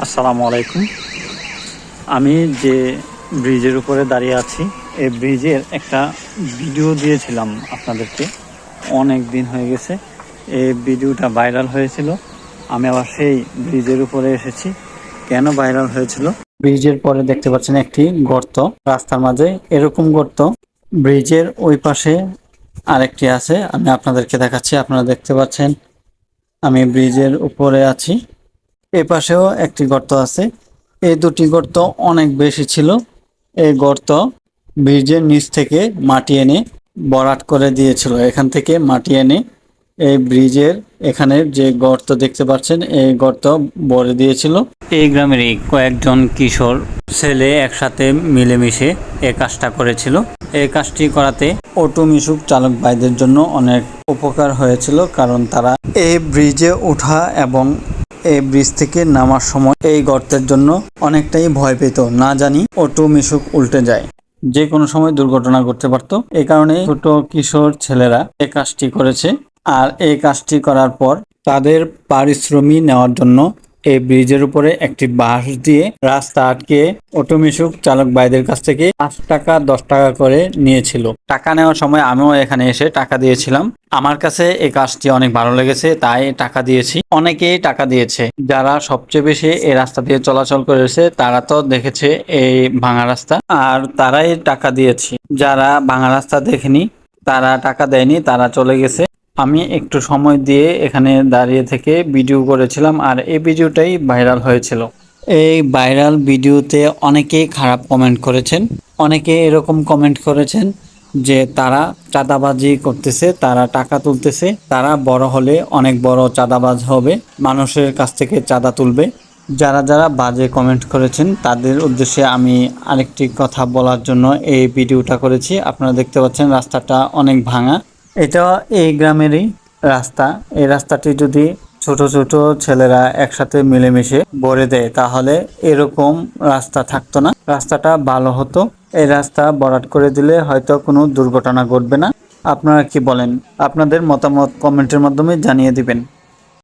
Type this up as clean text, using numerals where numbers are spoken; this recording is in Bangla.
আসসালামু আলাইকুম। আমি যে ব্রিজের উপরে দাঁড়িয়ে আছি, এই ব্রিজের একটা ভিডিও দিয়েছিলাম আপনাদেরকে, অনেক দিন হয়ে গেছে। এই ভিডিওটা ভাইরাল হয়েছিল। আমি আবার সেই ব্রিজের উপরে এসেছি। কেন ভাইরাল হয়েছিল? ব্রিজের পরে দেখতে পাচ্ছেন একটি গর্ত, রাস্তার মাঝে এরকম গর্ত ব্রিজের ওই পাশে আরেকটি আছে। আমি আপনাদেরকে দেখাচ্ছি। আপনারা দেখতে পাচ্ছেন আমি ব্রিজের উপরে আছি, এ পাশেও একটি গর্ত আছে। এই দুটি গর্ত অনেক বেশি ছিল। এই গর্ত ব্রিজের নিচ থেকে মাটি এনে ভরাট করে দিয়েছিল। এখান থেকে মাটি এনে এই ব্রিজের এখানে যে গর্ত দেখতে পাচ্ছেন, এই গর্ত ভরে দিয়েছিল। এই গ্রামেরই কয়েকজন কিশোর ছেলে একসাথে মিলেমিশে এই কাজটা করেছিল। এই কাজটি করাতে অটো মিশুক চালক ভাইদের জন্য অনেক উপকার হয়েছিল, কারণ তারা এই ব্রিজে ওঠা এবং এই ব্রিজ থেকে নামার সময় এই গর্তের জন্য অনেকটাই ভয় পেত, না জানি অটো মিশুক উল্টে যায়, যে কোনো সময় দুর্ঘটনা ঘটতে পারত। এই কারণে ছোট কিশোর ছেলেরা এই কাজটি করেছে। আর এই কাজটি করার পর তাদের পারিশ্রমিক নেওয়ার জন্য এই ব্রিজের উপরে একটি বাঁশ দিয়ে রাস্তা আটকে অটো মিশুক চালক ভাইদের কাছ থেকে 5 টাকা 10 টাকা করে নিয়েছিল। টাকা নেওয়ার সময় আমিও এখানে এসে টাকা দিয়েছিলাম। আমার কাছে এই কাজটি অনেক ভালো লেগেছে, তাই টাকা দিয়েছি। অনেকেই টাকা দিয়েছে। যারা সবচেয়ে বেশি এই রাস্তা দিয়ে চলাচল করেছে তারা তো দেখেছে এই ভাঙা রাস্তা, আর তারাই টাকা দিয়েছে। যারা ভাঙা রাস্তা দেখেনি, তারা টাকা দেয়নি, তারা চলে গেছে। আমি একটু সময় দিয়ে এখানে দাঁড়িয়ে থেকে ভিডিও করেছিলাম, আর এই ভিডিওটাই ভাইরাল হয়েছিল। এই ভাইরাল ভিডিওতে অনেকেই খারাপ কমেন্ট করেছেন। অনেকে এরকম কমেন্ট করেছেন যে তারা চাঁদাবাজি করতেছে, তারা টাকা তুলতেছে, তারা বড় হলে অনেক বড় চাঁদাবাজ হবে, মানুষের কাছ থেকে চাঁদা তুলবে। যারা যারা বাজে কমেন্ট করেছেন তাদের উদ্দেশ্যে আমি আরেকটি কথা বলার জন্য এই ভিডিওটা করেছি। আপনারা দেখতে পাচ্ছেন রাস্তাটা অনেক ভাঙা। এটা এই গ্রামেরই রাস্তা। এই রাস্তাটি যদি ছোট ছোট ছেলেরা একসাথে মিলেমিশে ভরে দেয় তাহলে এরকম রাস্তা থাকতো না, রাস্তাটা ভালো হতো। এই রাস্তা ভরাট করে দিলে হয়তো কোনো দুর্ঘটনা ঘটবে না। আপনারা কি বলেন? আপনাদের মতামত কমেন্টের মাধ্যমে জানিয়ে দিবেন।